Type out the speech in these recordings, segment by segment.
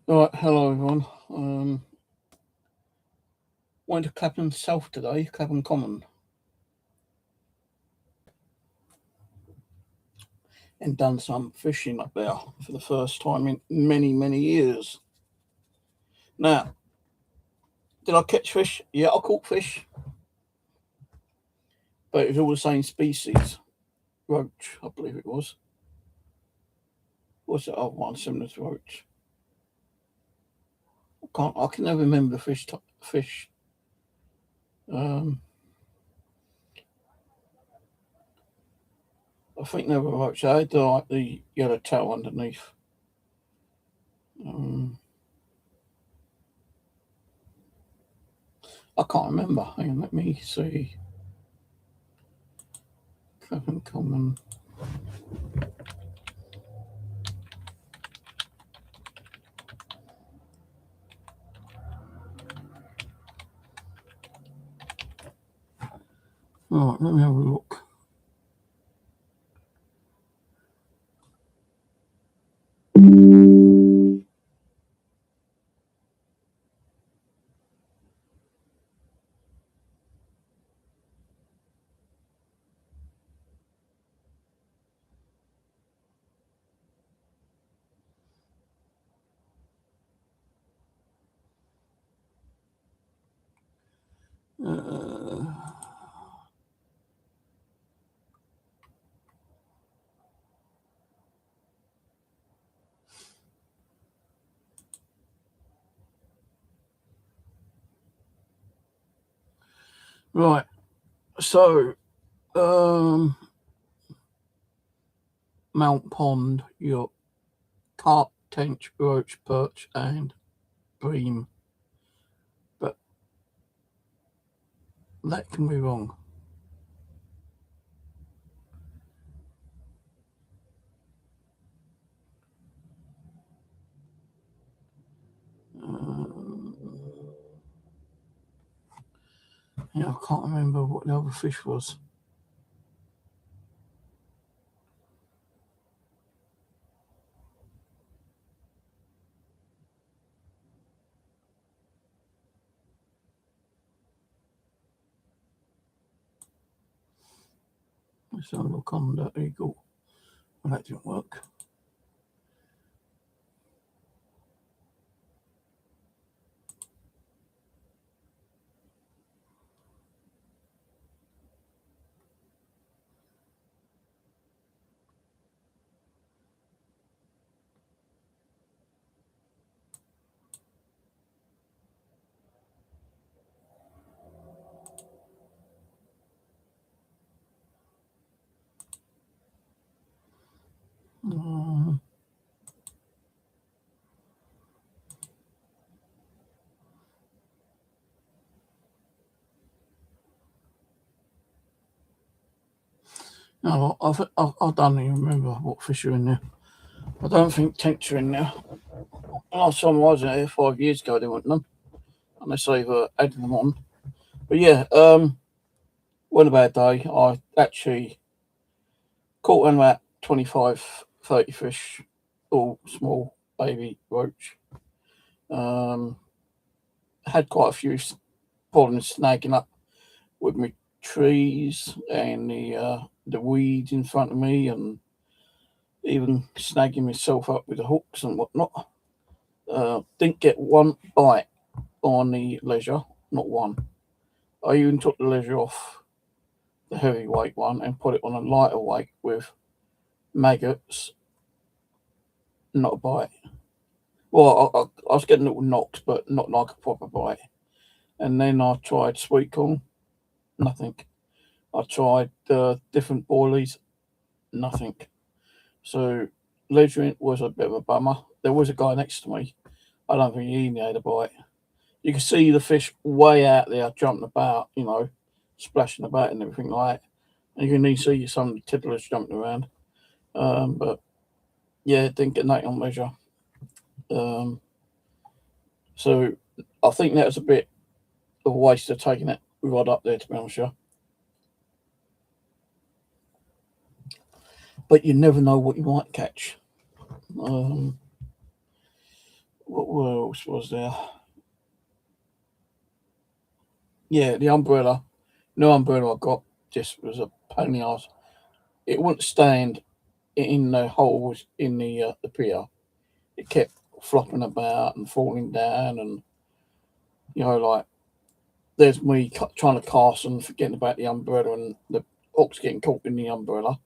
Right, hello everyone. Went to Clapham South today, Clapham Common, and done some fishing up there for the first time in many, many years. Now, did I catch fish? Yeah, I caught fish, but it was all the same species. Roach, I believe it was. What's the other one similar to roach? I can never remember the fish. Um, I think they were roach. They had like the yellow tail underneath. I can't remember. Hang on, let me see. Clapham Common. Right, let me have a look. Right, so Mount Pond, your carp, tench, roach, perch, and bream, but that can be wrong. Yeah, I can't remember what the other fish was. Let's have a look on the eagle. Well, that didn't work. No, I don't even remember what fish are in there. I don't think tench are in there. Last time I was in here 5 years ago, there weren't none, unless they've added them on. But yeah, wasn't a bad day. I actually caught around about 25, 30 fish, all small baby roach. Had quite a few problems snagging up with my trees and the weeds in front of me, and even snagging myself up with the hooks and whatnot. Didn't get one bite on the leisure, not one. I even took the leisure off the heavyweight one and put it on a lighter weight with maggots. Not a bite. Well, I was getting little knocks, but not like a proper bite. And then I tried sweet corn, nothing. I tried different boilies, nothing. So leisuring was a bit of a bummer. There was a guy next to me. I don't think he even had a bite. You could see the fish way out there jumping about, splashing about and everything like that. And you can even see some of the tiddlers jumping around. But yeah, didn't get that on leisure. So I think that was a bit of a waste of taking that rod up there, to be honest with you. But you never know what you might catch. What else was there? Yeah, the umbrella. No umbrella I got just was a pain in the ass. It wouldn't stand in the holes in the pier. It kept flopping about and falling down, and like there's me trying to cast and forgetting about the umbrella, and the hooks getting caught in the umbrella.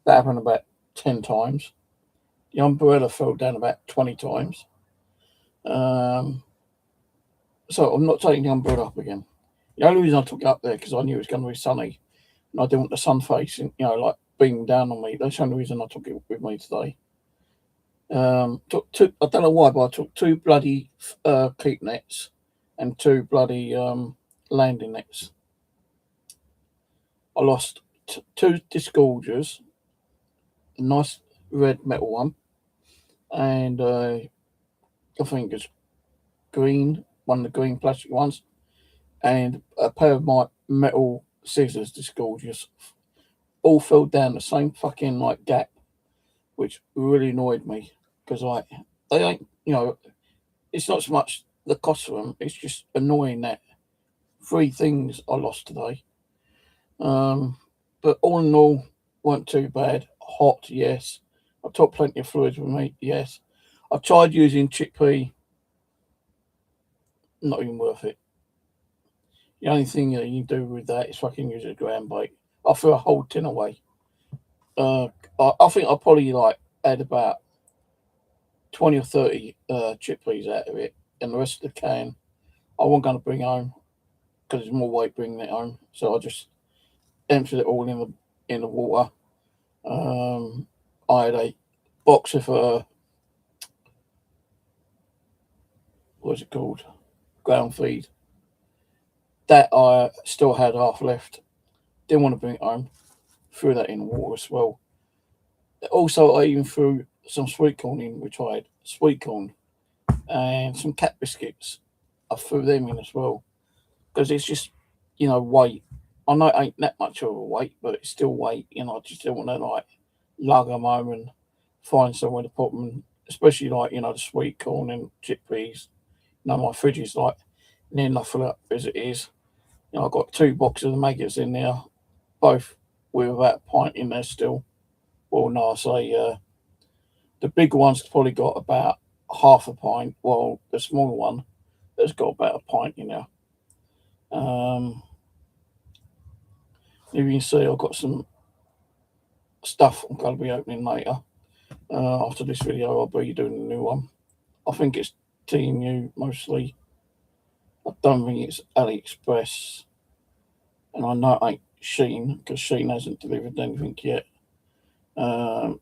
That happened about 10 times. The umbrella fell down about 20 times. So I'm not taking the umbrella up again. The only reason I took it up there because I knew it was going to be sunny, and I didn't want the sun facing, like beaming down on me. That's the only reason I took it with me today. Took two. I don't know why, but I took 2 bloody keep nets and 2 bloody landing nets. I lost 2 disgorgers, a nice red metal one, and I think it's green, one of the green plastic ones, and a pair of my metal scissors disgorgers. All fell down the same fucking gap, which really annoyed me because they ain't it's not so much the cost of them, it's just annoying that 3 things I lost today. But all in all, weren't too bad. Hot, yes. I took plenty of fluids with me, yes. I tried using chickpea, not even worth it. The only thing that you can do with that is fucking use a ground bait. I threw a whole tin away. I think I probably had about 20 or 30 chickpeas out of it, and the rest of the can I wasn't going to bring home because it's more weight bringing it home. So I just emptied it all in the water. I had a box of what's it called? Ground feed. That I still had half left. Didn't want to bring it home. Threw that in the water as well. Also, I even threw some sweet corn in, which I had sweet corn and some cat biscuits. I threw them in as well because it's just weight. I know it ain't that much of a weight, but it's still weight. I just don't want to lug them home and find somewhere to put them. Especially the sweet corn and chickpeas. My fridge is near enough full up as it is. I've got 2 boxes of maggots in there, both with about a pint in there still. Well, no, I say the big one's probably got about half a pint, while the smaller one has got about a pint in there. You can see I've got some stuff I'm going to be opening later. After this video, I'll be doing a new one. I think it's TMU mostly. I don't think it's AliExpress. And I know it ain't Shein because Shein hasn't delivered anything yet. The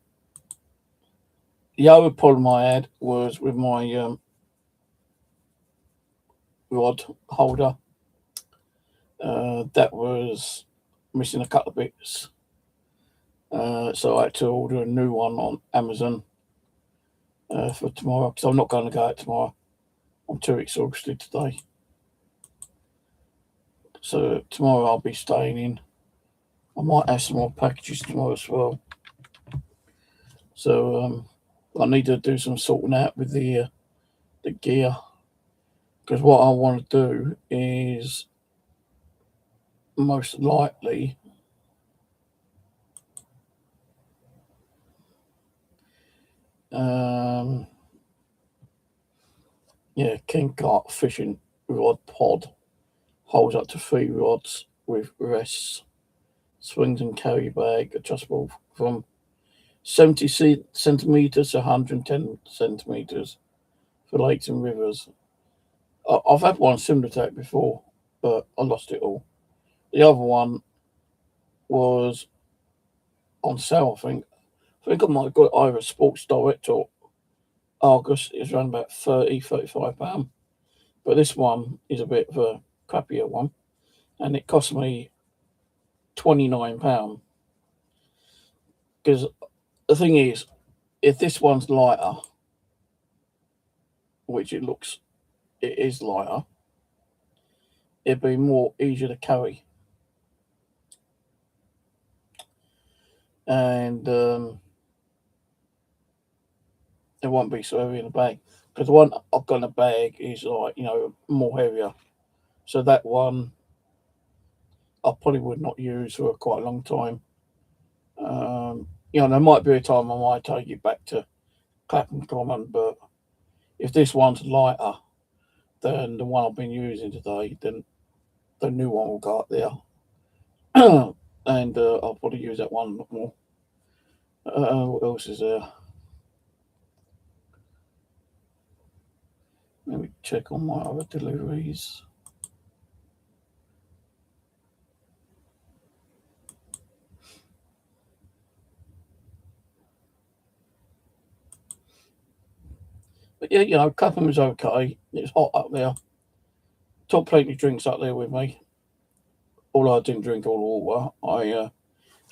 other problem I had was with my rod holder. That was missing a couple of bits. So I had to order a new one on Amazon for tomorrow because I'm not going to go out tomorrow. I'm too exhausted today. So tomorrow I'll be staying in. I might have some more packages tomorrow as well. So I need to do some sorting out with the gear, because what I want to do is most likely King Carp fishing rod pod holds up to 3 rods with rests, swings and carry bag adjustable from 70 centimeters to 110 centimeters for lakes and rivers. I've had one similar to that before, but I lost it all. The other one was on sale, I think. I think I might have got either Sports Direct or Argus. It's around about £35. But this one is a bit of a crappier one, and it cost me £29. Because the thing is, if this one's lighter, which it is lighter, it'd be more easier to carry. And it won't be so heavy in the bag. Because the one I've got in the bag is like, more heavier. So that one I probably would not use for quite a long time. There might be a time I might take it back to Clapham Common, but if this one's lighter than the one I've been using today, then the new one will go up there. And I'll probably use that one a lot more. What else is there? Let me check on my other deliveries. But yeah, Clapham is okay. It's hot up there. Took plenty of drinks up there with me. Although I didn't drink all the water, I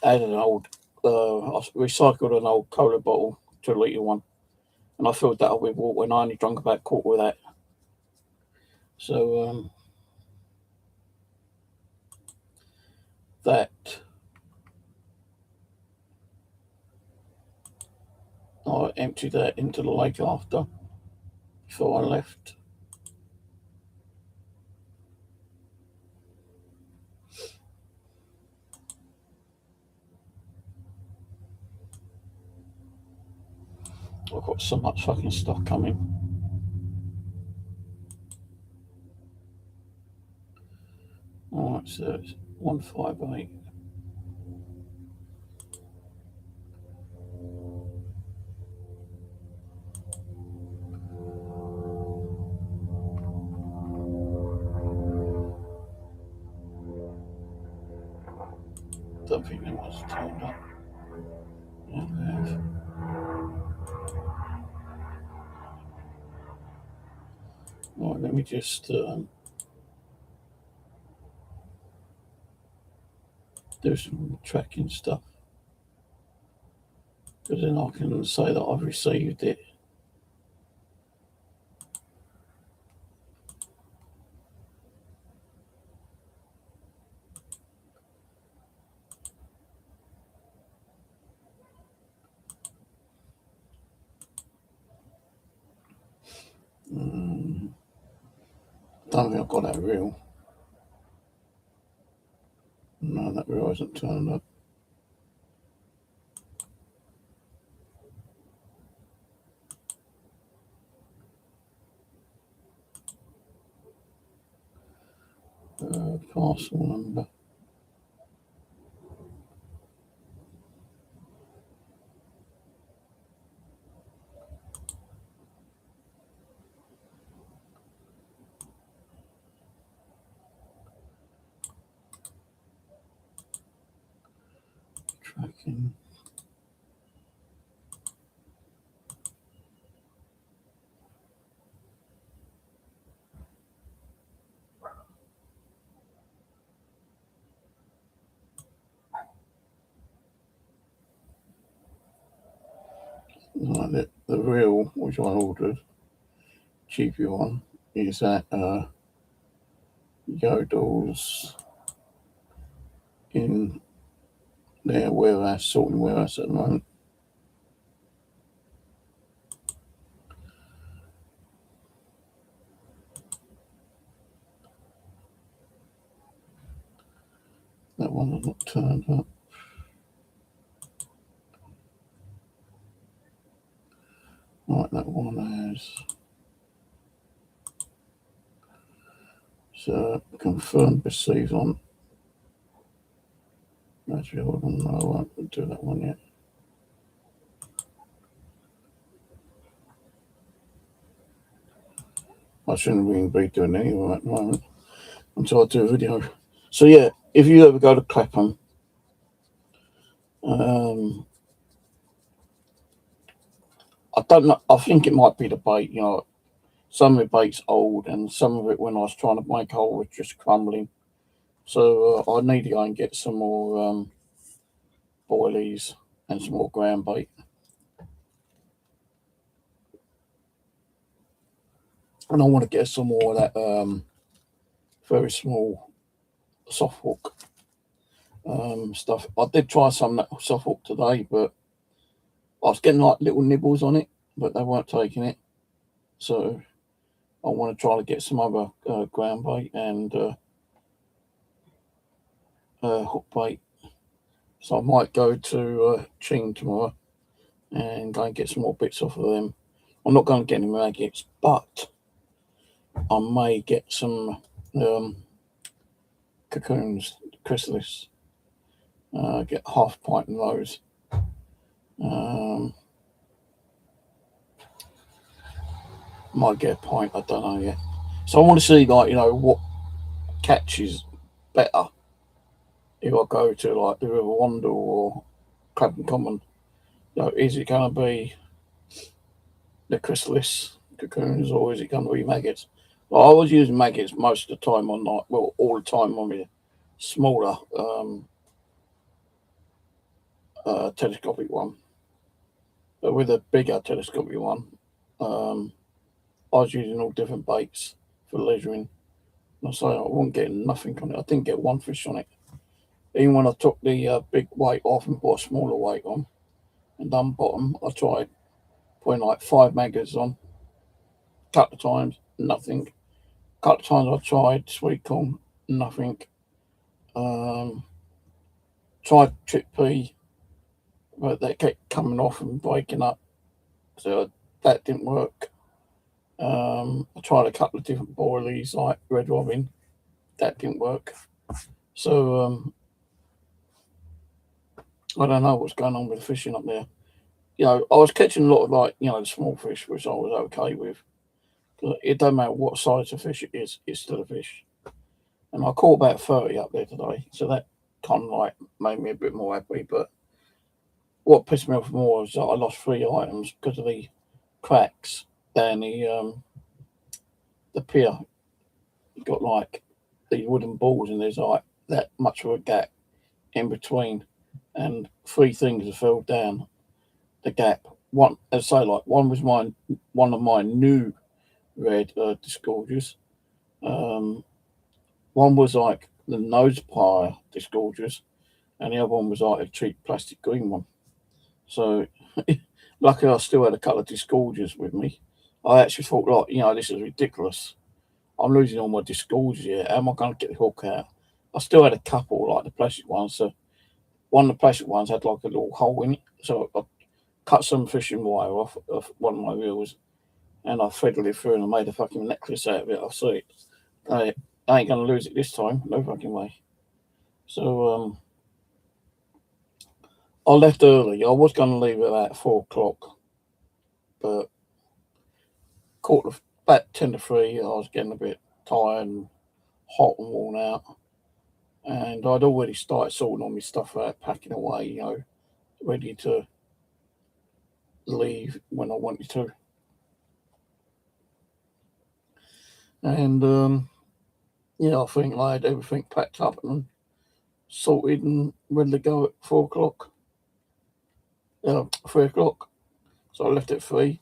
added I recycled an old cola bottle to a litre one, and I filled that up with water, and I only drank about a quarter of that. So that I emptied that into the lake after, before I left. I've got so much fucking stuff coming. Alright, so it's 158. Don't think that was turned up. Yeah, they have. Right, let me just do some tracking stuff, because then I can say that I've received it. Don't think I've got that reel. No, that reel hasn't turned up. Parcel number. Tracking. Right, the reel which I ordered, cheaper one, is at Yodel's in their warehouse, sorting warehouse at the moment. That one has not turned up. Right, that one has. So confirmed received on. Actually, hold on, no, I won't do that one yet. I shouldn't really be doing anyway at the moment until I do a video. So yeah, if you ever go to Clapham, I don't know. I think it might be the bait. Some of the bait's old, and some of it, when I was trying to make hole, was just crumbling. So I need to go and get some more boilies and some more ground bait. And I want to get some more of that very small soft hook stuff. I did try some of that soft hook today, but I was getting like little nibbles on it, but they weren't taking it. So I want to try to get some other ground bait and hook bait. So I might go to Ching tomorrow and go and get some more bits off of them. I'm not going to get any maggots, but I may get some cocoons, chrysalis. Get half a pint of those. Might get a pint, I don't know yet. So I want to see, like, what catches better if I go to like the River Wandle or Clapham Common. Is it going to be the chrysalis cocoons or is it going to be maggots? Well, I was using maggots most of the time on all the time on my smaller telescopic one. But with a bigger telescopic one, I was using all different baits for leisuring. And I say I wasn't getting nothing on it. I didn't get one fish on it. Even when I took the big weight off and put a smaller weight on and done bottom, I tried putting like 5 maggots on. A couple of times, nothing. A couple of times I tried sweet corn, nothing. Tried chickpea, but they kept coming off and breaking up, so that didn't work. I tried a couple of different boilies like red robin, that didn't work. So I don't know what's going on with the fishing up there. I was catching a lot of the small fish, which I was okay with. It don't matter what size of fish it is, it's still a fish. And I caught about 30 up there today, so that kind of made me a bit more happy. But what pissed me off more was that I lost 3 items because of the cracks down the pier. You've got these wooden balls, and there's that much of a gap in between, and 3 things have fell down the gap. One, as I say, one was one of my new red disgorgers. One was like the nose plier disgorgers, and the other one was like a cheap plastic green one. So luckily I still had a couple of disgorgers with me. I actually thought, this is ridiculous. I'm losing all my disgorgers here. How am I going to get the hook out? I still had a couple, like the plastic ones. So one of the plastic ones had like a little hole in it. So I cut some fishing wire off one of my reels and I threaded it through and I made a fucking necklace out of it. I see it. I ain't going to lose it this time. No fucking way. So I left early. I was going to leave at about 4 o'clock. But about 10 to 3. I was getting a bit tired and hot and worn out. And I'd already started sorting all my stuff out, packing away, ready to leave when I wanted to. And I think I had everything packed up and sorted and ready to go at 4 o'clock. 3 o'clock. So I left at 3.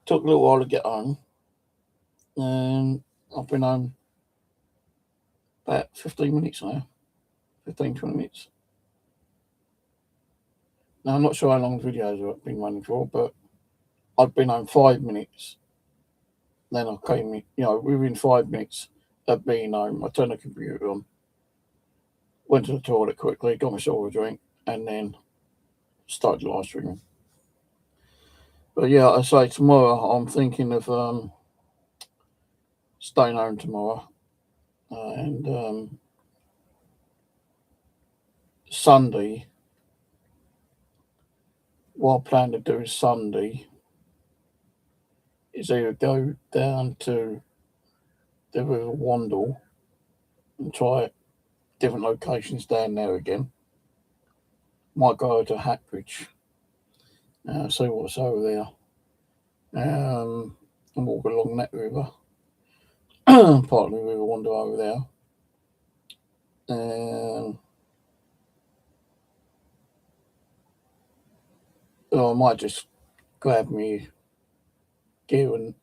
Took a little while to get home. And I've been home about 15 minutes now. 15, 20 minutes. Now, I'm not sure how long the videos have been running for, but I've been home 5 minutes. Then I came in, within 5 minutes of being home, I turned the computer on, went to the toilet quickly, got myself a drink, and then started live streaming. But yeah, I say tomorrow, I'm thinking of staying home tomorrow. And Sunday, what I plan to do Sunday is either go down to the River Wandle and try different locations down there again. Might go to Hatbridge, see what's over there, and walk along that river, part of the River Wandle over there. I might just grab me gear and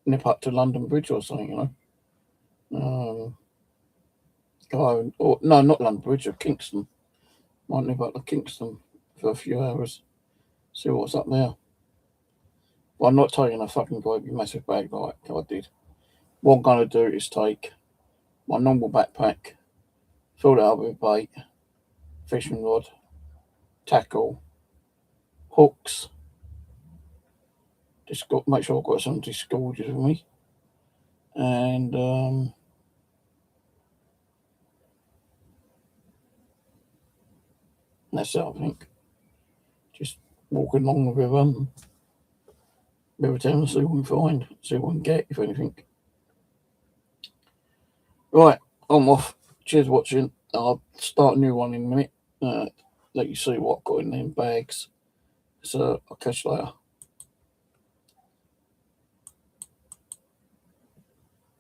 nip up to London Bridge or something, no, not London Bridge, or Kingston. Might nip up to Kingston for a few hours, see what's up there. Well, I'm not taking a fucking great massive bag like I did. What I'm going to do is take my normal backpack, fill it up with bait, fishing rod, tackle, hooks. Just got make sure I've got some disgorgers with me, and that's it. I think just walking along the river town, see what we can find, see what we can get, if anything. Right, I'm off. Cheers for watching. I'll start a new one in a minute. Let you see what I've got in them bags. So I'll catch you later.